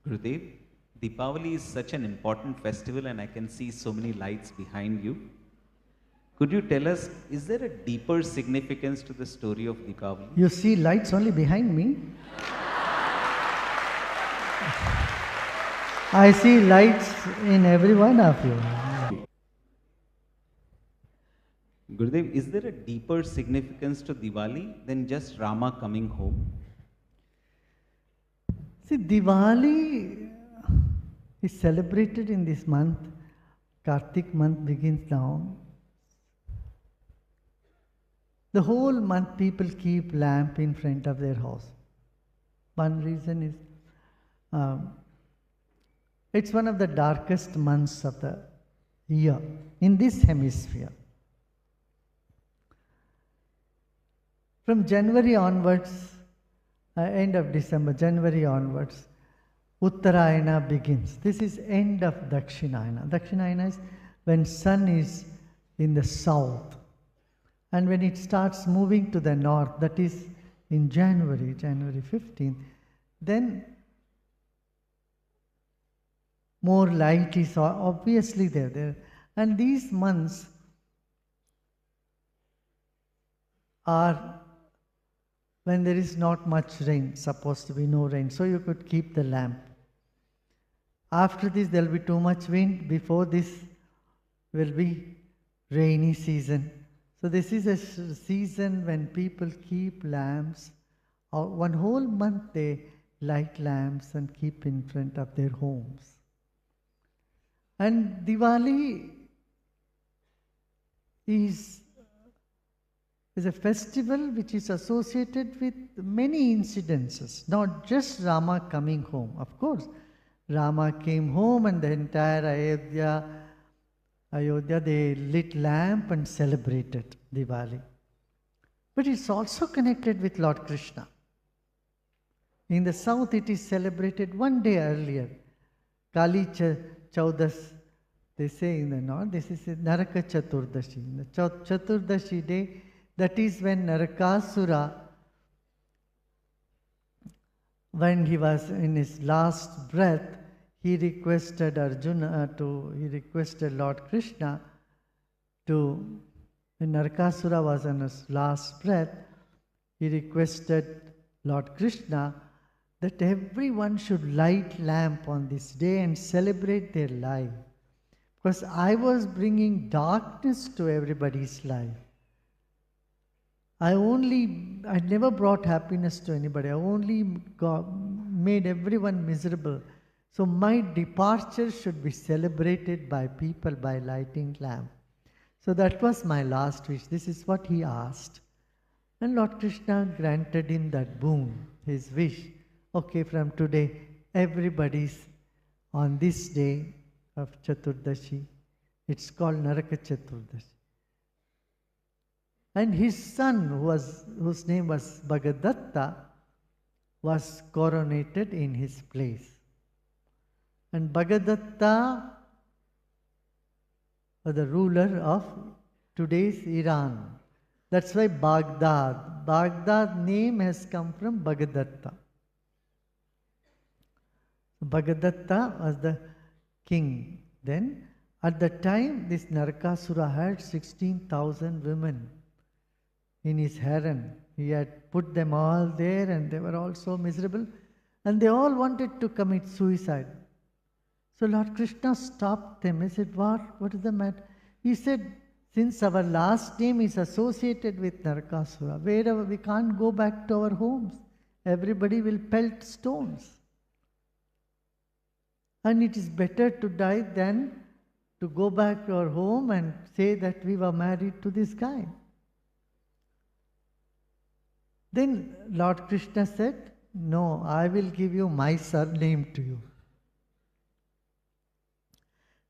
Gurudev, Deepavali is such an important festival and I can see so many lights behind you. Could you tell us, is there a deeper significance to the story of Deepavali? You see lights only behind me. I see lights in every one of you. Gurudev, is there a deeper significance to Diwali than just Rama coming home? See, Diwali is celebrated in this month. Kartik month begins now. The whole month people keep lamp in front of their house. One reason is it's one of the darkest months of the year in this hemisphere. From January onwards, end of December, January onwards, Uttarayana begins. This is end of Dakshinayana. Dakshinayana is when sun is in the south. And when it starts moving to the north, that is in January 15th, then more light is obviously there. And these months are when there is not much rain, supposed to be no rain, so you could keep the lamp. After this, there will be too much wind. Before this will be rainy season. So this is a season when people keep lamps. One whole month they light lamps and keep in front of their homes. And Diwali is a festival which is associated with many incidences, not just Rama coming home. Of course, Rama came home and the entire Ayodhya, they lit lamp and celebrated Diwali. But it's also connected with Lord Krishna. In the south, it is celebrated one day earlier. Kali Chaudas, they say in the north, this is Naraka Chaturdashi. The Chaturdashi day, that is when Narakasura, when he was in his last breath, he requested he requested Lord Krishna when Narakasura was on his last breath, he requested Lord Krishna that everyone should light lamp on this day and celebrate their life. Because I was bringing darkness to everybody's life. I never brought happiness to anybody. I only made everyone miserable. So my departure should be celebrated by people by lighting lamp. So that was my last wish. This is what he asked. And Lord Krishna granted him that boon, his wish. Okay, from today, everybody's on this day of Chaturdashi. It's called Naraka Chaturdashi. And his son, whose name was Bhagadatta, was coronated in his place. And Bhagadatta was the ruler of today's Iran. That's why Baghdad. Baghdad name has come from Bhagadatta. Bhagadatta was the king. Then, at the time, this Narakasura had 16,000 women in his harem. He had put them all there and they were all so miserable. And they all wanted to commit suicide. So Lord Krishna stopped them. He said, what is the matter? He said, since our last name is associated with Narakasura, wherever we can't go back to our homes, everybody will pelt stones. And it is better to die than to go back to our home and say that we were married to this guy. Then Lord Krishna said, no, I will give you my surname to you.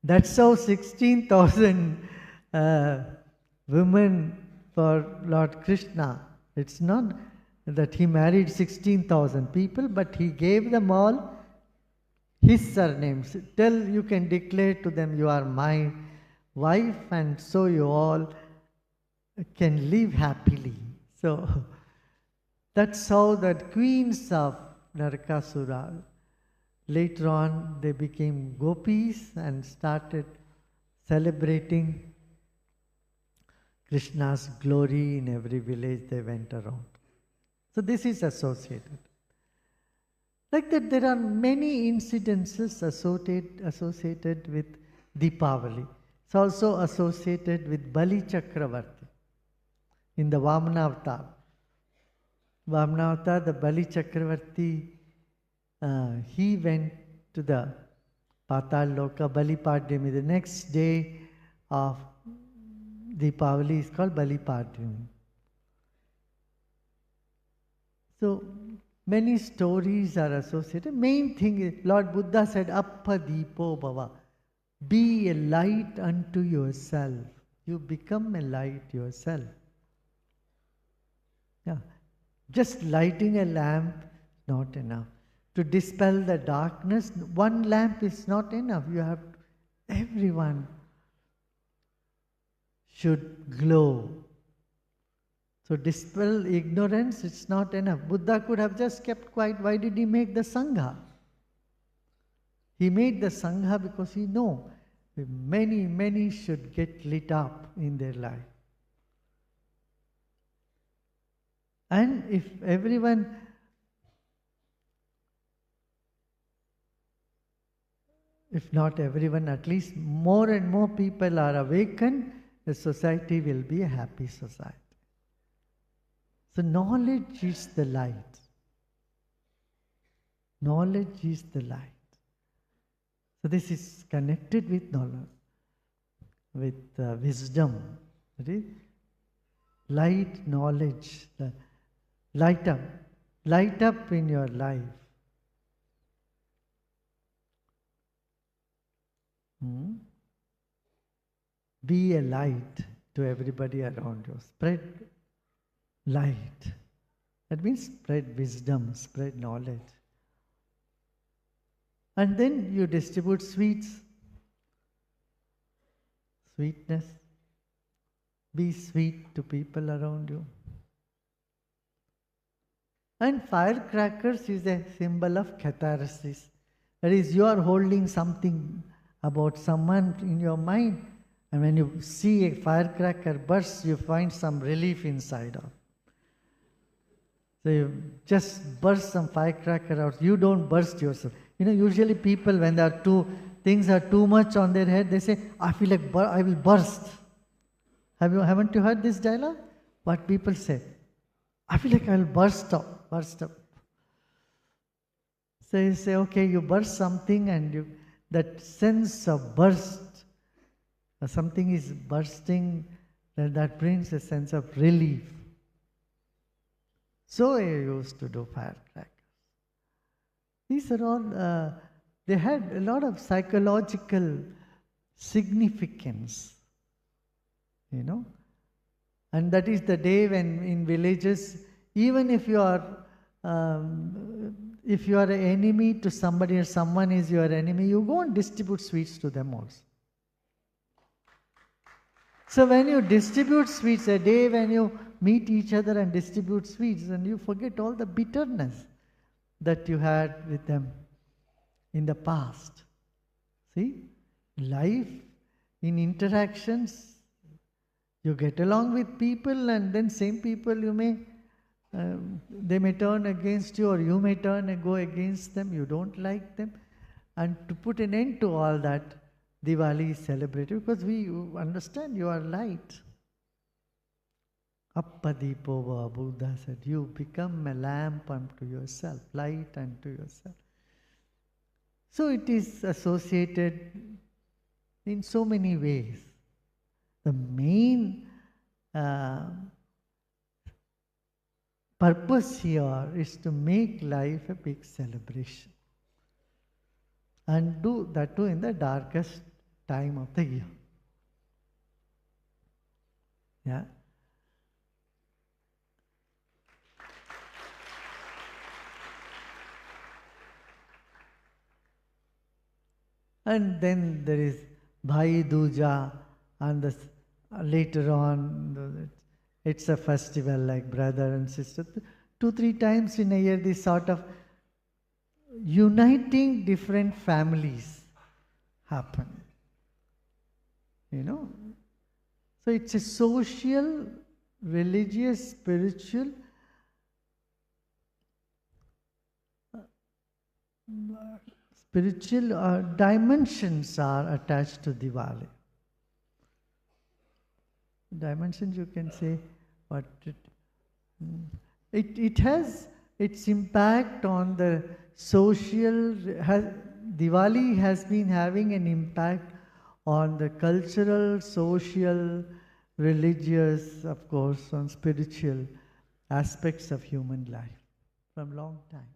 That's how 16,000 women for Lord Krishna. It's not that he married 16,000 people, but he gave them all his surnames. You can declare to them, you are my wife, and so you all can live happily. So that's how the queens of Narakasura, Later on, they became gopis and started celebrating Krishna's glory in every village they went around. So this is associated. Like that, there are many incidences associated with Deepavali. It's also associated with Bali Chakravarti in the Vamana Avatar. Vamana Avatar, the Bali Chakravarti, he went to the Patal Loka, Bali Padhyami. The next day of Deepavali is called Bali Padhyami. So, many stories are associated. Main thing is, Lord Buddha said, Appa Deepo Bhava. Be a light unto yourself. You become a light yourself. Yeah. Just lighting a lamp, not enough. To dispel the darkness, one lamp is not enough. You have, everyone should glow. So dispel ignorance, it's not enough. Buddha could have just kept quiet. Why did he make the Sangha? He made the Sangha because he knows many should get lit up in their life. And if everyone, if not everyone, at least more and more people are awakened, the society will be a happy society. So knowledge is the light. Knowledge is the light. So this is connected with knowledge, with wisdom. That is, light, knowledge, light up in your life. Be a light to everybody around you. Spread light. That means spread wisdom, spread knowledge. And then you distribute sweets. Sweetness. Be sweet to people around you. And firecrackers is a symbol of catharsis. That is, you are holding something about someone in your mind, and when you see a firecracker burst, you find some relief inside of. So you just burst some firecracker out. You don't burst yourself. You know, usually people, when there are things are too much on their head, they say, I feel like I will burst. Haven't you heard this dialogue? What people say? I feel like I will burst up. So you say, okay, you burst something, and that sense of burst, something is bursting, that brings a sense of relief. So I used to do firecrackers. These are all, they had a lot of psychological significance, you know. And that is the day when in villages, even if you are an enemy to somebody or someone is your enemy, you go and distribute sweets to them also. So when you distribute sweets, a day when you meet each other and distribute sweets, and you forget all the bitterness that you had with them in the past. See, life in interactions, you get along with people, and then same people they may turn against you, or you may turn and go against them. You don't like them. And to put an end to all that, Diwali is celebrated because we understand you are light. Appa Deepo, Buddha said, you become a lamp unto yourself, light unto yourself. So it is associated in so many ways. The main purpose here is to make life a big celebration. And do that too in the darkest time of the year. Yeah. And then there is Bhai Duja, and later on, it's a festival like brother and sister. 2-3 times in a year, this sort of uniting different families happen. You know? So it's a social, religious, spiritual dimensions are attached to Diwali. Dimensions, you can say, but it has its impact on the social. Diwali has been having an impact on the cultural, social, religious, of course, on spiritual aspects of human life from long time.